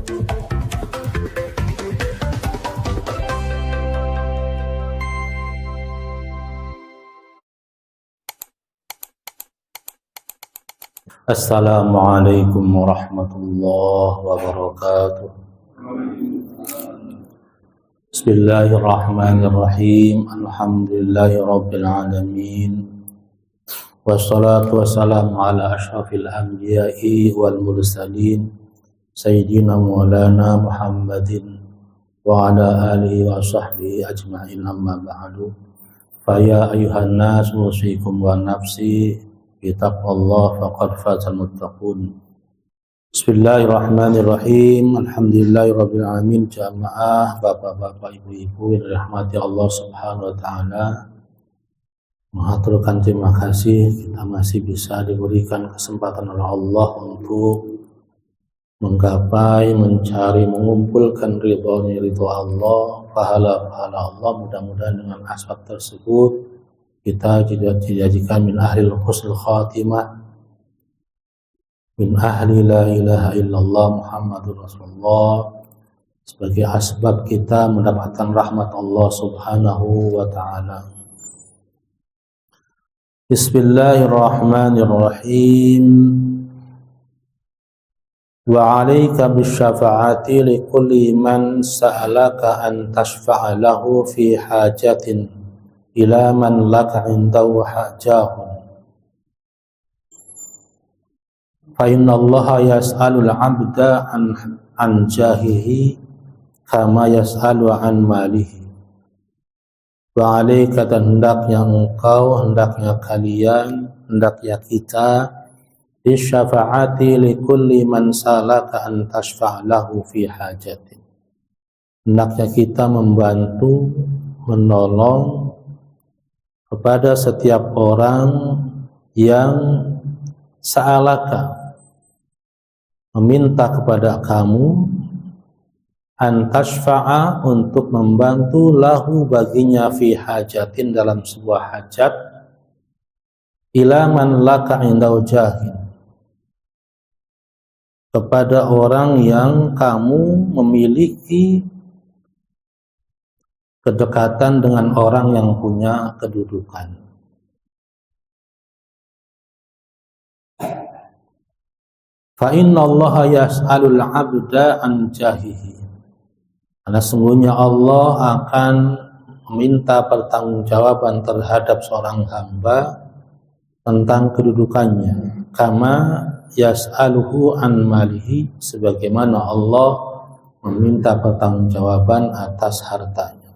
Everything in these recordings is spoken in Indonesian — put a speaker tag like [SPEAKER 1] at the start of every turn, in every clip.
[SPEAKER 1] Assalamualaikum warahmatullahi wabarakatuh. Bismillahirrahmanirrahim. Alhamdulillahirabbil alamin. Wassalatu wassalamu ala asyrafil anbiya'i wal mursalin sayyidina maulana Muhammadin wa ala alihi wa sahbihi ajma'in, amma ba'du. Fa ya ayyuhan nas usikum wa nafsi bittaqwallah faqad fazal muttaqun. Bismillahirrahmanirrahim. Alhamdulillahirabbil alamin. Jamaah bapak-bapak, ibu-ibu yang dirahmati Allah Subhanahu wa taala, mengaturkan terima kasih kita masih bisa diberikan kesempatan oleh Allah untuk menggapai, mencari, mengumpulkan ridho Allah, pahala-pahala Allah. Mudah-mudahan dengan asbab tersebut kita dijadikan min ahlil husnul khatimah, min ahli la ilaha illallah Muhammadur Rasulullah, sebagai asbab kita mendapatkan rahmat Allah Subhanahu wa ta'ala. Bismillahirrahmanirrahim. Wa 'alaika bisyafa'ati likulli man sa'alaka an tashfa'a lahu fi hajatin ila man laka indahu hajahun. Fa inna allaha yas'alul 'abda an jahihi kama yas'alu an malihi. Wa 'alaika, dan hendaknya engkau, hendaknya kalian, hendaknya kita, bisyafa'ati likulli man salaka an tashfa' lahu fi hajatin. Hendaknya kita membantu, menolong kepada setiap orang yang sa'alaka, meminta kepada kamu, antashfa'a, untuk membantu, lahu, baginya, fi hajatin, dalam sebuah hajat, ila man laka indau jahil, kepada orang yang kamu memiliki kedekatan dengan orang yang punya kedudukan. Fa inna allaha yas'alul 'abda an jahihi, karena sungguhnya Allah akan meminta pertanggungjawaban terhadap seorang hamba tentang kedudukannya, kama yas'aluhu an malihi, sebagaimana Allah meminta pertanggungjawaban atas hartanya.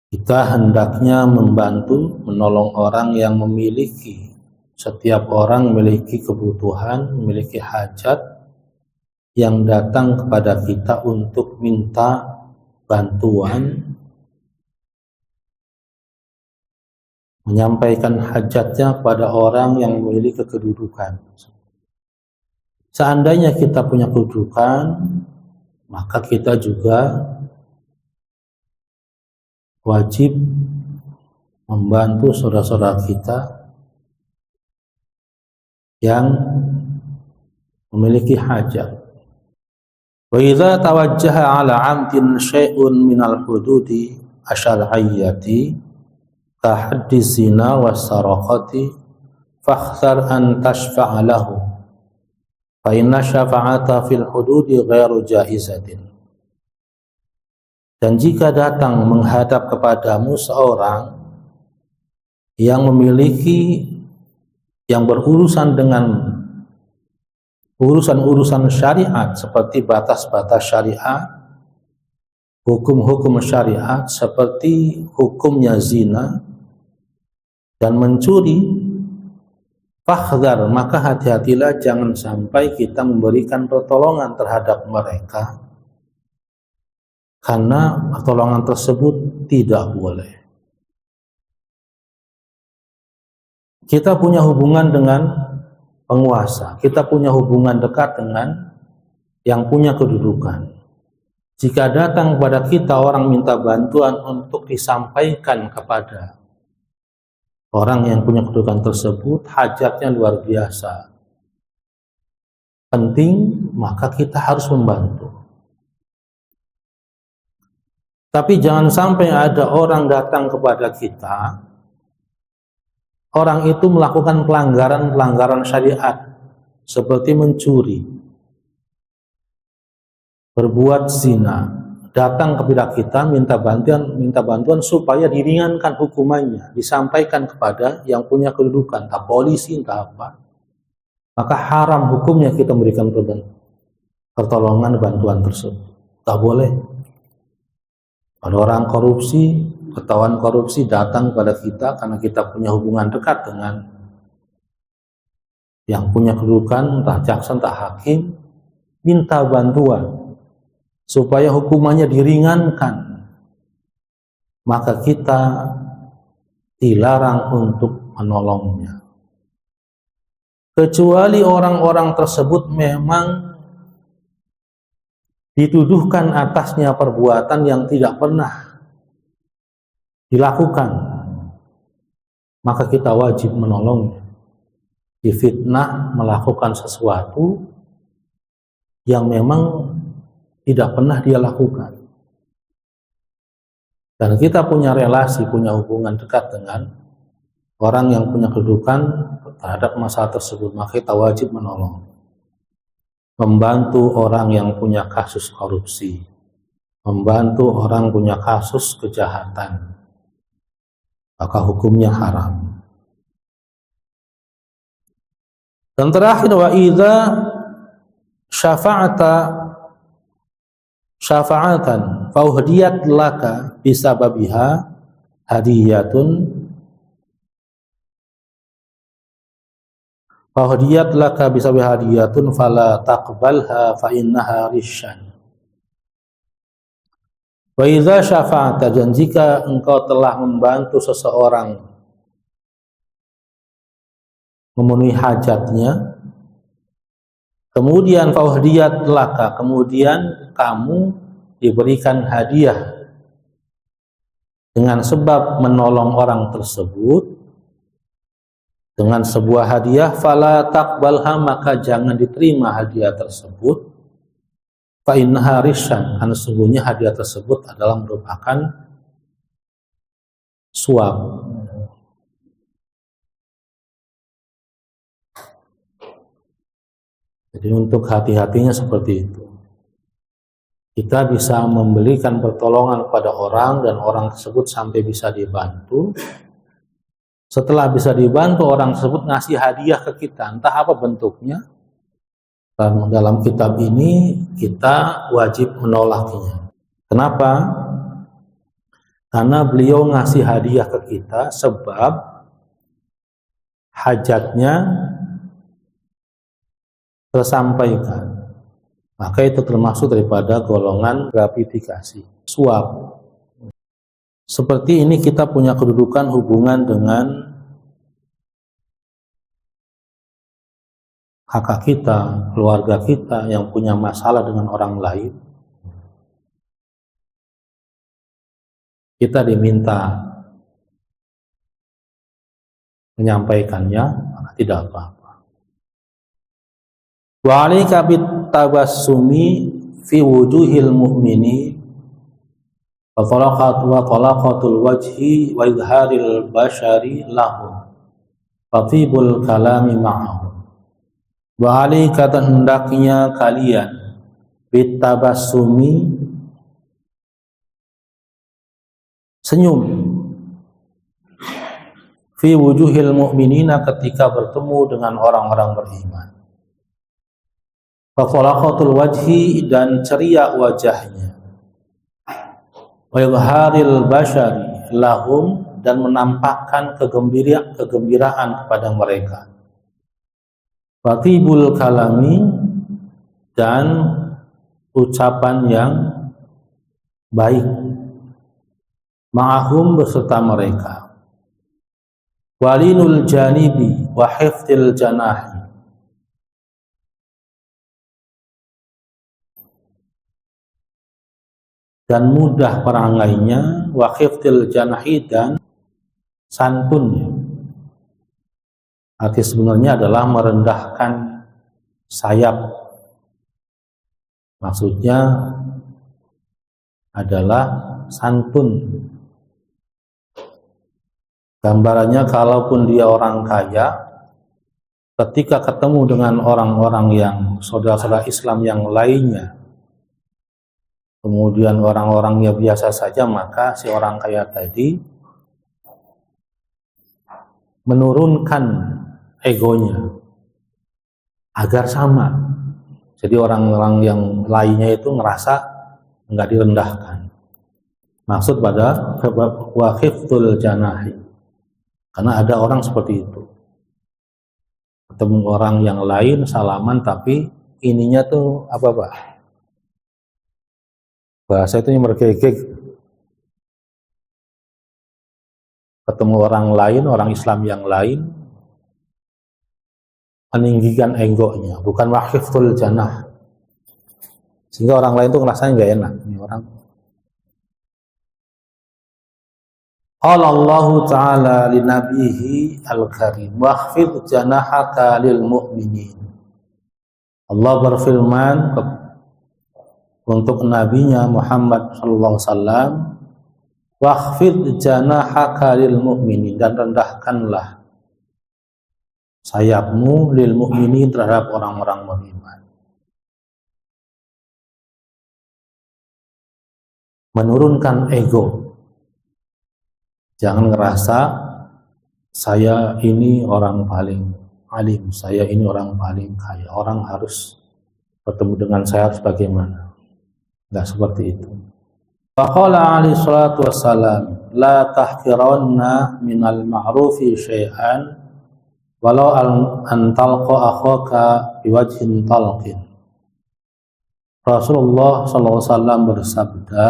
[SPEAKER 1] Kita hendaknya membantu, menolong orang yang memiliki, setiap orang memiliki kebutuhan, memiliki hajat, yang datang kepada kita untuk minta bantuan, menyampaikan hajatnya kepada orang yang memiliki kedudukan. Seandainya kita punya kedudukan, maka kita juga wajib membantu saudara-saudara kita yang memiliki hajat. Wa idza tawajjaha 'ala 'amdin syai'un minal hududi asyar'iyyati ka haddi zina was saraqati fakhtar an tashfa'a lahu fa inna syafa'ata fil hududi ghairu jaizatin. Dan jika datang menghadap kepadamu seorang yang memiliki, yang berurusan dengan urusan-urusan syariat, seperti batas-batas syariat, hukum-hukum syariat, seperti hukumnya zina dan mencuri, fakhdar, maka hati-hatilah, jangan sampai kita memberikan pertolongan terhadap mereka, karena pertolongan tersebut tidak boleh. Kita punya hubungan dengan penguasa, kita punya hubungan dekat dengan yang punya kedudukan. Jika datang kepada kita orang minta bantuan untuk disampaikan kepada orang yang punya kedudukan tersebut, hajatnya luar biasa, penting, maka kita harus membantu. Tapi jangan sampai ada orang datang kepada kita, orang itu melakukan pelanggaran syariat seperti mencuri, berbuat zina, datang kepada kita minta bantuan supaya diringankan hukumannya, disampaikan kepada yang punya kedudukan, entah polisi, entah apa. Maka haram hukumnya kita memberikan pertolongan bantuan tersebut. Tak boleh. Ada orang korupsi, ketahuan korupsi, datang kepada kita karena kita punya hubungan dekat dengan yang punya kedudukan, entah jaksa, entah hakim, minta bantuan supaya hukumannya diringankan. Maka kita dilarang untuk menolongnya. Kecuali orang-orang tersebut memang dituduhkan atasnya perbuatan yang tidak pernah dilakukan, maka kita wajib menolongnya. Difitnah melakukan sesuatu yang memang tidak pernah dia lakukan, dan kita punya relasi, punya hubungan dekat dengan orang yang punya kedudukan terhadap masalah tersebut, maka kita wajib menolong. Membantu orang yang punya kasus korupsi, membantu orang punya kasus kejahatan, maka hukumnya haram. Dan terakhir, wa idza syafa'atan fauhdiyat laka bisababiha hadiyatun fahdiyat laka bisabi hadiyatun fala taqbalha fa innaha risyan. Wa idza syafa'ta, dan jika engkau telah membantu seseorang memenuhi hajatnya, kemudian fahdiyat laka, kemudian kamu diberikan hadiah dengan sebab menolong orang tersebut, dengan sebuah hadiah, fala taqbalha, maka jangan diterima hadiah tersebut, fa innaha risyan, karena sesungguhnya hadiah tersebut adalah merupakan suap. Jadi untuk hati-hatinya seperti itu. Kita bisa memberikan pertolongan kepada orang dan orang tersebut sampai bisa dibantu. Setelah bisa dibantu, orang tersebut ngasih hadiah ke kita, entah apa bentuknya. Dan dalam kitab ini kita wajib menolaknya. Kenapa? Karena beliau ngasih hadiah ke kita sebab hajatnya tersampaikan. Maka itu termasuk daripada golongan gratifikasi, suap. Seperti ini kita punya kedudukan hubungan dengan kakak kita, keluarga kita yang punya masalah dengan orang lain. Kita diminta menyampaikannya, maka tidak apa-apa. Wa 'alaika bit tabassumi fi wujuhil mu'mini wa talaqatul wajhi wa idharil bashari lahum wa tibul kalami ma'ahum. Wa 'alaika, hendaknya kalian bit tabassumi, senyum, fi wujuhil mu'minina, ketika bertemu dengan orang-orang beriman. Wa talaqatul wajhi, dan ceria wajahnya. Wa idharil bashari lahum, dan menampakkan kegembiraan kepada mereka. Fatibul kalami, dan ucapan yang baik, ma'ahum, beserta mereka. Walinul janibi wa hifdil janahi, dan mudah perangainya, wa khiftil janahi, dan santunnya. Arti sebenarnya adalah merendahkan sayap Maksudnya adalah santun. Gambarannya kalaupun dia orang kaya, ketika ketemu dengan orang-orang yang saudara-saudara Islam yang lainnya, kemudian orang-orangnya biasa saja, maka si orang kaya tadi menurunkan egonya agar sama. Jadi orang-orang yang lainnya itu ngerasa nggak direndahkan. Maksud pada waqiftul janahi. Karena ada orang seperti itu. Ketemu orang yang lain salaman tapi ininya tuh apa Pak? Bahasa itu yang mergegek. Ketemu orang lain, orang Islam yang lain, meninggikan egonya, bukan waqiftul janah. Sehingga orang lain tuh ngerasanya nggak enak. Ini orang. Qala Allah Ta'ala li nabihi al-karim wakhfid janahaka lil mu'minin. Allah berfirman untuk nabinya Muhammad sallallahu alaihi wasallam, wakhfid janahaka lil mu'minin, dan rendahkanlah sayapmu lil mu'minin terhadap orang-orang beriman. Menurunkan ego. Jangan ngerasa saya ini orang paling alim, saya ini orang paling kaya. Orang harus bertemu dengan saya harus bagaimana? Enggak seperti itu. Faqala alaihi salatu wassalam, la tahqiranna minal ma'rufi syai'an walau an talqa akhaka biwajhin talqin. Rasulullah sallallahu alaihi wasallam bersabda,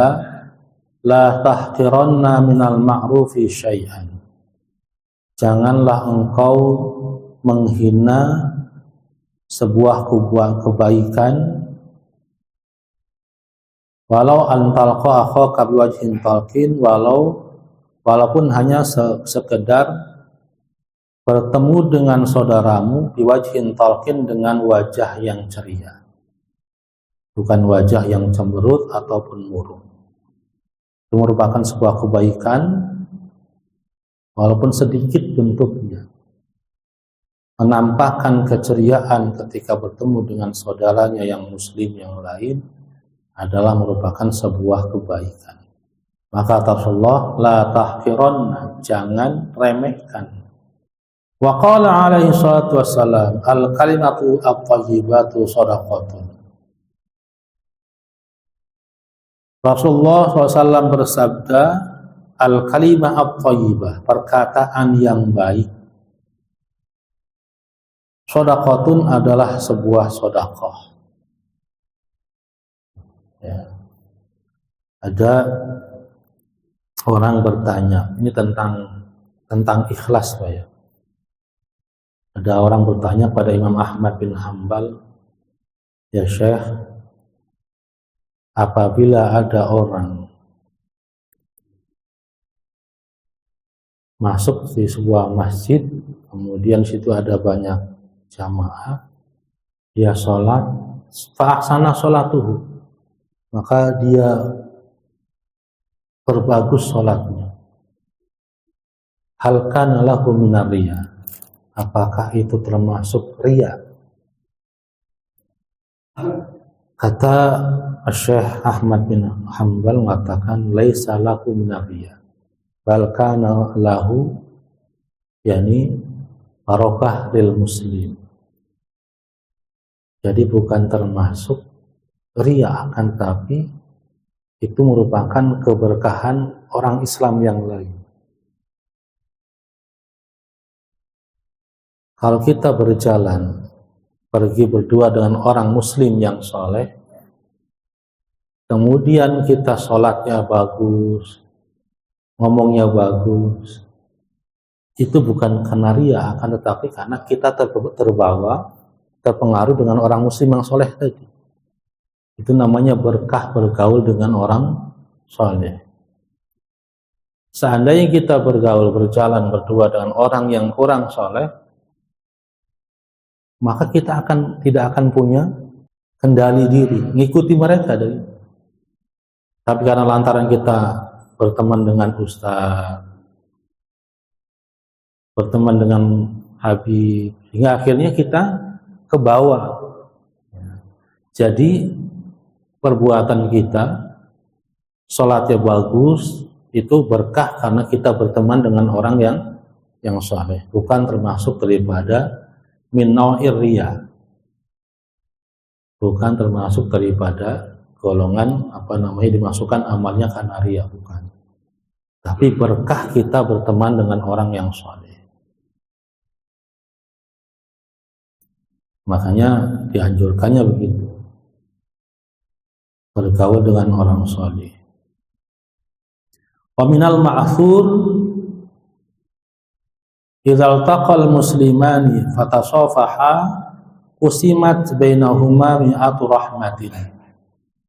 [SPEAKER 1] la tahqiranna minal ma'rufi syai'an. Janganlah engkau menghina sebuah kebaikan walau antalqa akhaka biwajhin talqin, walaupun hanya sekedar bertemu dengan saudaramu biwajhin talqin, dengan wajah yang ceria, bukan wajah yang cemberut ataupun murung. Itu merupakan sebuah kebaikan walaupun sedikit bentuknya. Menampakkan keceriaan ketika bertemu dengan saudaranya yang muslim yang lain adalah merupakan sebuah kebaikan. Maka Rasulullah, la tahqiranna, jangan remehkan. Wa qala alaihi salatu wassalam, al kalimatu at-thayyibatu shadaqatun. Rasulullah SAW bersabda, al-kalimah at-thayyibah, perkataan yang baik, shadaqatun, adalah sebuah sedekah. Ya. Ada orang bertanya, ini tentang ikhlas Pak ya. Ada orang bertanya pada Imam Ahmad bin Hanbal, ya Syekh, apabila ada orang masuk di sebuah masjid, kemudian situ ada banyak jamaah, dia sholat, fa'ahsana sholatuhu, maka dia berbagus sholatnya, hal kana lahu minar riya, apakah itu termasuk riya? Kata Syekh Ahmad bin Hanbal mengatakan, laisa lahu minar riya, bal kana lahu, yakni barokah lil muslim. Jadi bukan termasuk riya, akan tapi itu merupakan keberkahan orang Islam yang lain. Kalau kita berjalan, pergi berdua dengan orang muslim yang soleh, kemudian kita sholatnya bagus, ngomongnya bagus, itu bukan karena riya, akan tetapi karena kita terpengaruh dengan orang muslim yang soleh tadi. Itu namanya berkah bergaul dengan orang soleh. Seandainya kita berjalan berdua dengan orang yang kurang soleh, maka kita tidak akan punya kendali diri, ngikuti mereka dari. Tapi karena lantaran kita berteman dengan ustaz, berteman dengan habib, hingga akhirnya kita ke bawah. Jadi perbuatan kita, sholatnya bagus, itu berkah karena kita berteman dengan orang yang saleh, bukan termasuk daripada min nau'ir riya, bukan termasuk daripada golongan dimasukkan amalnya karena riya, bukan. Tapi berkah kita berteman dengan orang yang saleh. Makanya dianjurkannya begitu, bergaul dengan orang saleh. Wa minal ma'thur idzal taqal muslimani fatasafaha usimat bainahuma mi'atu rahmatin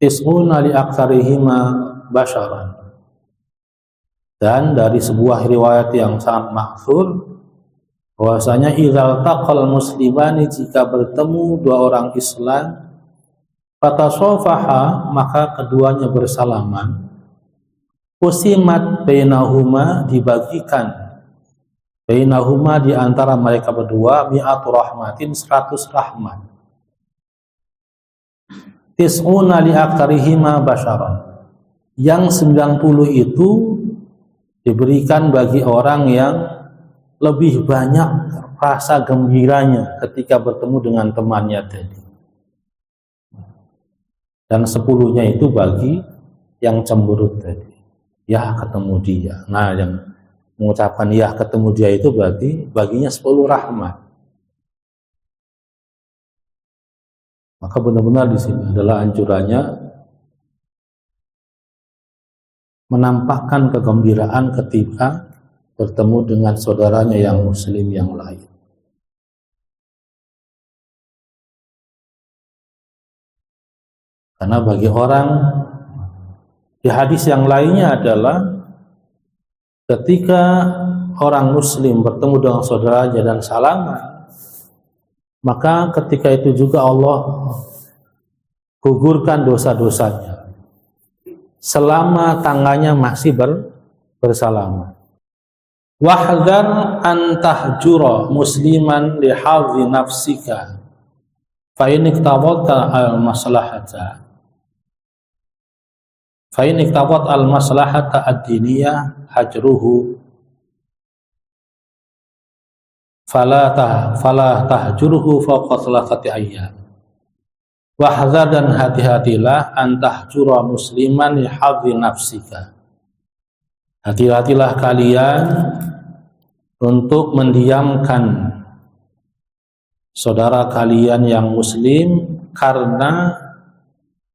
[SPEAKER 1] tis'una li aktsarihima basharan. Dan dari sebuah riwayat yang sangat ma'thur bahwasanya idzal taqal muslimani, jika bertemu dua orang Islam, fatasafaha, maka keduanya bersalaman, usimat bainahuma, dibagikan bainahuma di antara mereka berdua, mi'atu rahmatin, 100 rahmat, tis'una li aktsarihima basyaran, yang 90 itu diberikan bagi orang yang lebih banyak rasa gembiranya ketika bertemu dengan temannya tadi. Dan 10-nya itu bagi yang cemberut tadi, ya ketemu dia. Nah, yang mengucapkan ya ketemu dia itu baginya 10 rahmat. Maka benar-benar di sini adalah anjurannya menampakkan kegembiraan ketika bertemu dengan saudaranya yang muslim yang lain. Karena bagi orang, di hadis yang lainnya adalah ketika orang muslim bertemu dengan saudaranya dan salaman, maka ketika itu juga Allah gugurkan dosa-dosanya selama tangannya masih bersalaman. Wahdhar an tahjura musliman li hadhi nafsika fa in iktawata al maslahata fa in iktawat al maslahata ad-diniyah hajruhu fala tahjuruhu fawqa thalathati ayyam. Wahdhar, dan hati-hatilah, an tahjura musliman li hadhi nafsika, hati-hatilah kalian untuk mendiamkan saudara kalian yang muslim karena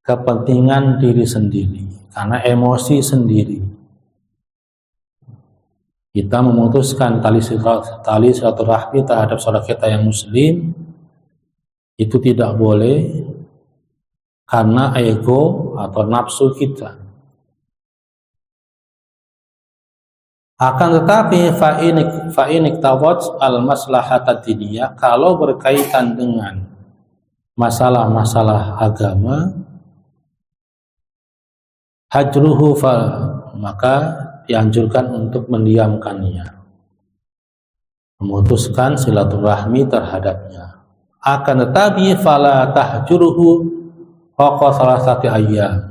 [SPEAKER 1] kepentingan diri sendiri, karena emosi sendiri. Kita memutuskan tali silaturahmi terhadap saudara kita yang muslim itu tidak boleh karena ego atau nafsu kita. Akan tetapi fa'inik tawaj al-maslahata diniyah, kalau berkaitan dengan masalah-masalah agama, hajruhu maka dianjurkan untuk mendiamkannya, memutuskan silaturahmi terhadapnya. Akan tetapi fala tahjuruhu fawqa thalathati ayyam,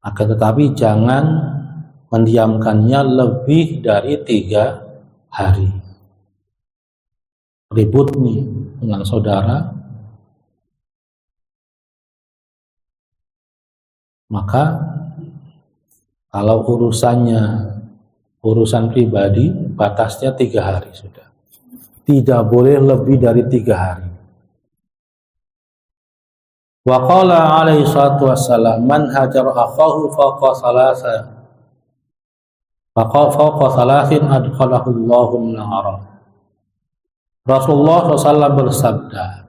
[SPEAKER 1] akan tetapi jangan mendiamkannya lebih dari 3 hari. Ribut nih dengan saudara, maka kalau urusan pribadi, batasnya 3 hari sudah. Tidak boleh lebih dari 3 hari. Wa qala alaihi salatu wassalam, man hajara akhahu fawqa thalathin adkhalahu Allahu an-nar. Rasulullah SAW bersabda,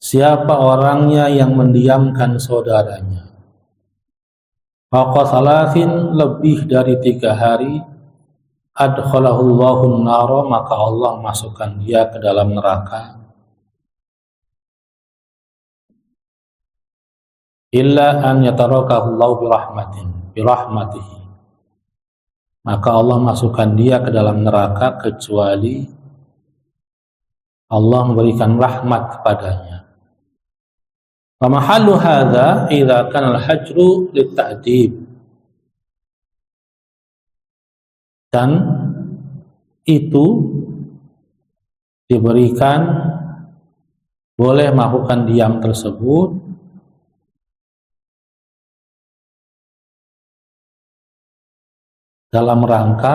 [SPEAKER 1] siapa orangnya yang mendiamkan saudaranya fawqa thalathin, lebih dari 3 hari, adkhalahullahu nara, maka Allah masukkan dia ke dalam neraka. Illa an yatarakahullahu birahmatihi, maka Allah masukkan dia ke dalam neraka kecuali Allah memberikan rahmat kepadanya. Wa mahallu hadza idza kana al-hajru lit-ta'dib, dan itu diberikan, boleh melakukan diam tersebut dalam rangka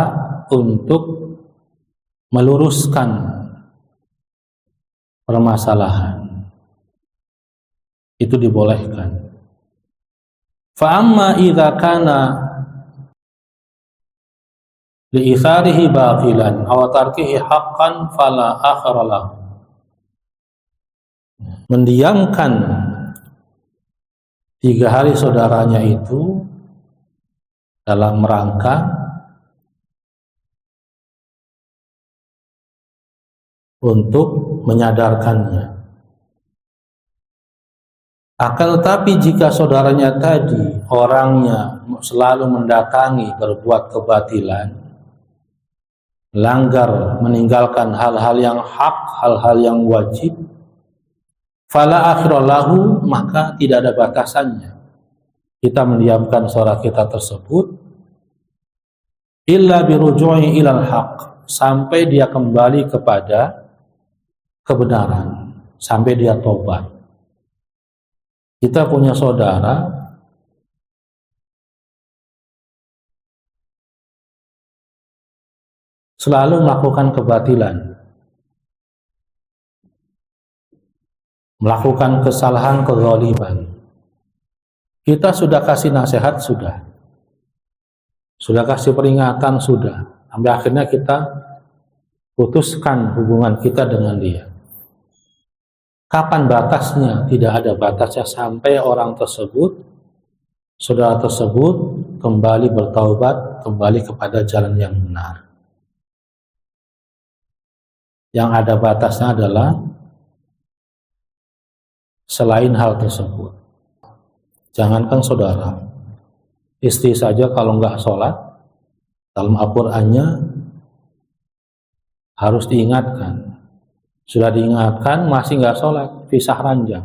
[SPEAKER 1] untuk meluruskan permasalahan. Itu dibolehkan. Fa amma idza kana li'itharihi batilan aw tarkihi haqqan fala akhara lahu. Mendiamkan 3 hari saudaranya itu dalam rangka untuk menyadarkannya. Akan tetapi jika saudaranya tadi orangnya selalu mendatangi berbuat kebatilan, langgar, meninggalkan hal-hal yang hak, hal-hal yang wajib, fala akhiralahu, maka tidak ada batasannya kita mendiamkan saudara kita tersebut, illa biruju'i ilal haq, sampai dia kembali kepada kebenaran, sampai dia tobat. Kita punya saudara selalu melakukan kebatilan, melakukan kesalahan, kezaliman. Kita sudah kasih nasihat, sudah kasih peringatan, sudah, sampai akhirnya kita putuskan hubungan kita dengan dia. Kapan batasnya? Tidak ada batasnya sampai orang tersebut, saudara tersebut kembali bertaubat, kembali kepada jalan yang benar. Yang ada batasnya adalah selain hal tersebut. Jangankan saudara, istri saja kalau nggak sholat, dalam Al-Qur'annya harus diingatkan. Sudah diingatkan, masih nggak sholat, pisah ranjang.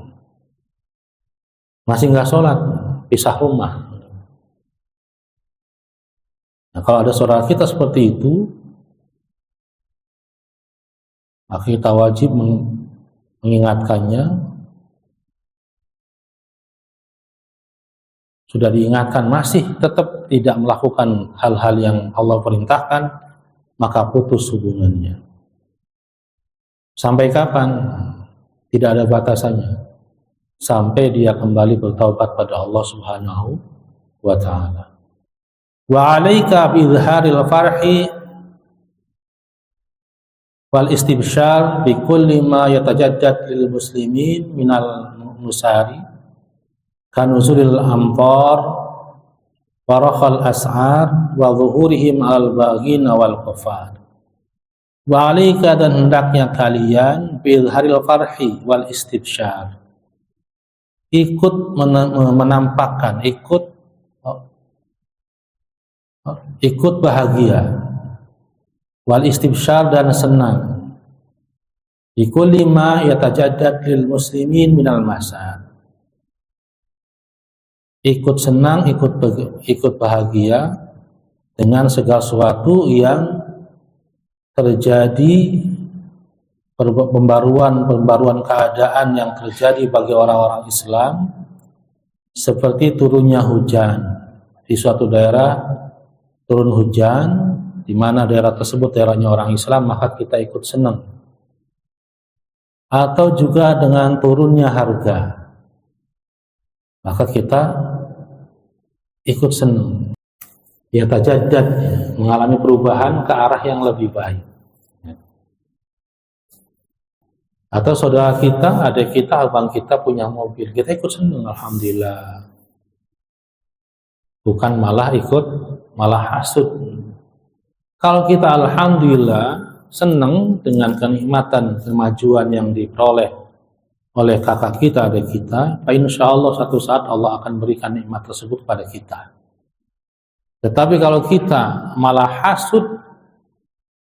[SPEAKER 1] Masih nggak sholat, pisah rumah. Nah, kalau ada saudara kita seperti itu, maka kita wajib mengingatkannya. Sudah diingatkan, masih tetap tidak melakukan hal-hal yang Allah perintahkan, maka putus hubungannya. Sampai kapan? Tidak ada batasannya. Sampai dia kembali bertaubat pada Allah Subhanahu wa ta'ala. Wa 'alaika bi izharil farhi wal istibsyar bi kulli ma yatajaddad lil muslimin minal nusari kanuzulil amtar warakhal as'ar wa zuhurihim al-baghina wal kufar. Wa 'alaika, dan hendaknya kalian bil haril farhi wal istibsyar, ikut menampakkan, ikut bahagia, wal istibsyar, dan senang, bi kulli ma yatajaddad lil muslimin minal masad, ikut senang, ikut bahagia dengan segala sesuatu yang terjadi, pembaruan keadaan yang terjadi bagi orang-orang Islam, seperti turunnya hujan di suatu daerah, turun hujan di mana daerah tersebut daerahnya orang Islam, maka kita ikut senang. Atau juga dengan turunnya harga, maka kita ikut senang. Ya tajaddad, mengalami perubahan ke arah yang lebih baik. Atau saudara kita, adik kita, abang kita punya mobil, kita ikut senang, alhamdulillah. Bukan malah hasud. Kalau kita alhamdulillah senang dengan kenikmatan kemajuan yang diperoleh oleh kakak kita, adik kita, insya Allah satu saat Allah akan berikan nikmat tersebut pada kita. Tetapi kalau kita malah hasud,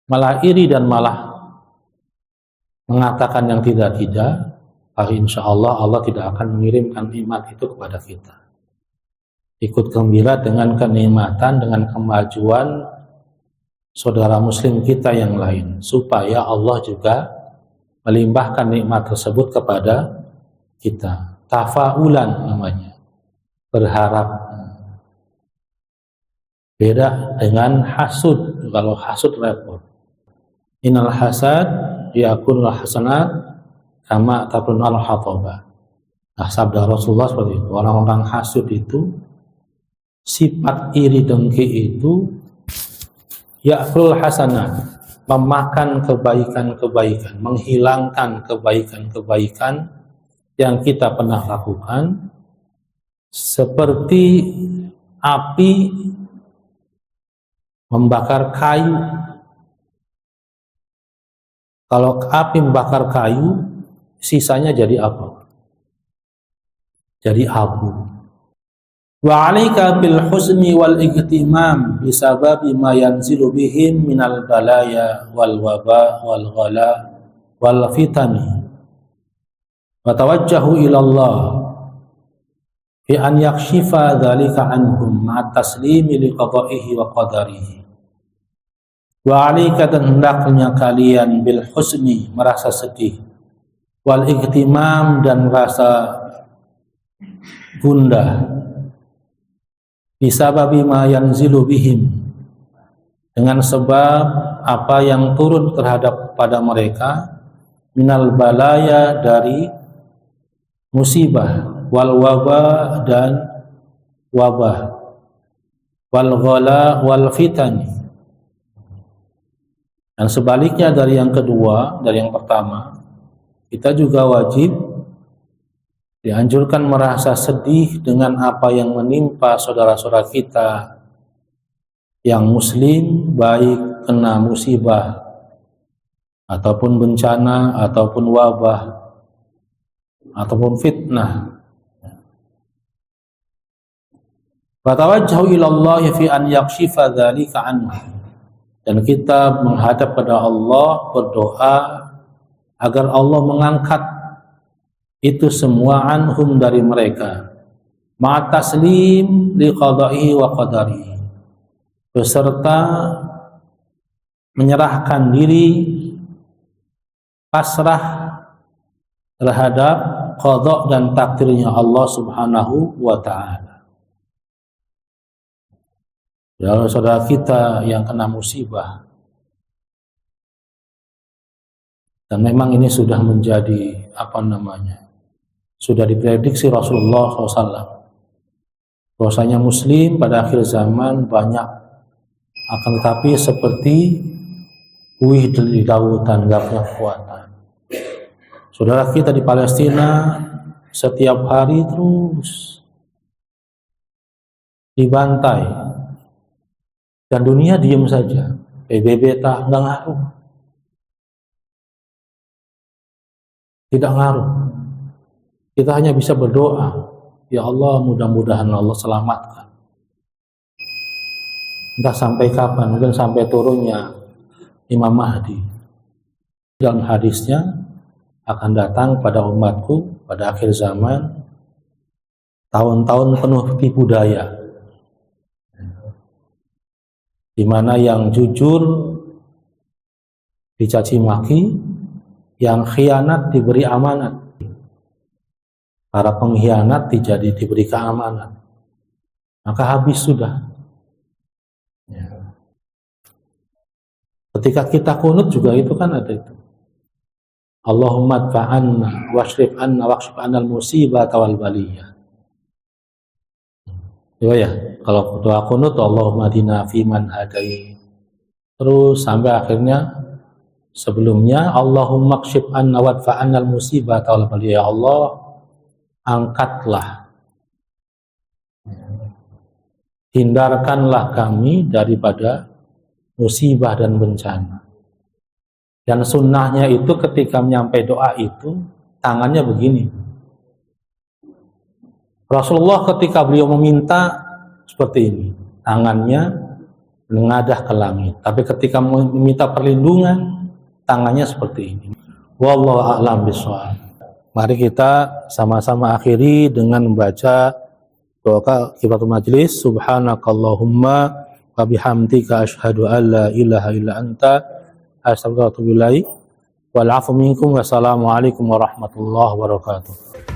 [SPEAKER 1] malah iri dan malah mengatakan yang tidak-tidak, insya Allah Allah tidak akan mengirimkan nikmat itu kepada kita. Ikut gembira dengan kenikmatan, dengan kemajuan saudara muslim kita yang lain, supaya Allah juga melimpahkan nikmat tersebut kepada kita. Tafaulan namanya, berharap. Beda dengan hasud. Kalau hasud repot. Innal hasad yakunul hasanat kama takunul hataba. Nah, sabda Rasulullah seperti itu. Orang-orang hasud itu, sifat iri dengki itu yakulul hasanat, memakan kebaikan-kebaikan, menghilangkan kebaikan-kebaikan yang kita pernah lakukan, seperti api membakar kayu. Kalau api membakar kayu, sisanya jadi apa? Jadi abu. Wa 'alaika bil husni wal igtimam bisababi ma yanzilu bihim minal balaya wal waba wal ghala wal fitani. Wa tawajjahu ila Allah bi an yakshifa dzalika anhum ma taslimi li qada'ihi wa qadarihi. Wa 'alaika, dan hendaknya kalian bil husni, merasa sedih, wal igtimam, dan merasa gundah, bisababi ma yanzilu bihim, dengan sebab apa yang turun terhadap pada mereka, minal balaya, dari musibah, wal waba, dan wabah, wal ghala wal fitani. Dan sebaliknya dari yang kedua, dari yang pertama, kita juga wajib dianjurkan merasa sedih dengan apa yang menimpa saudara-saudara kita yang muslim, baik kena musibah ataupun bencana ataupun wabah ataupun fitnah. Fatawajjahu ila Allah fi an yakshifa dzalika anhu, dan kita menghadap pada Allah, berdoa agar Allah mengangkat itu semua anhum, dari mereka, ma taslim li qada'ihi wa qadarihi, beserta menyerahkan diri, pasrah terhadap qada dan takdirnya Allah Subhanahu wa ta'ala. Ya, saudara kita yang kena musibah, dan memang ini sudah menjadi sudah diprediksi Rasulullah SAW, bahwasanya muslim pada akhir zaman banyak, akan tetapi seperti buih di lautan, gak punya kekuatan. Saudara kita di Palestina setiap hari terus dibantai, dan dunia diam saja. PBB tak nggak ngaruh, tidak ngaruh. Kita hanya bisa berdoa, ya Allah, mudah-mudahan Allah selamatkan. Entah sampai kapan, mungkin sampai turunnya Imam Mahdi. Dalam hadisnya, akan datang pada umatku pada akhir zaman tahun-tahun penuh tipu daya, di mana yang jujur dicaci maki, yang khianat diberi amanat, para pengkhianat diberi keamanan, maka habis sudah. Ya. Ketika kita kunut juga itu kan ada itu. Allahumma adfa'anna washrif anna waqshif anna al-musibata wal baliyah. Ya, kalau doa kunut, Allahumma hadina fiman hadai, terus sampai akhirnya sebelumnya Allahumma kshif anna wadfa annal musibata wal baliyah. Ya Allah, angkatlah, hindarkanlah kami daripada musibah dan bencana. Dan sunnahnya itu ketika menyampai doa itu tangannya begini. Rasulullah ketika beliau meminta seperti ini, tangannya mengadah ke langit. Tapi ketika meminta perlindungan, tangannya seperti ini. Wallahu a'lam bishawab. Mari kita sama-sama akhiri dengan membaca doa kifaratul majlis. Subhanakallahumma wa bihamdika asyhadu an la ilaha illa anta astaghfiruka wa atubu ilaik. Wal 'afwu minkum. Wassalamualaikum warahmatullahi wabarakatuh.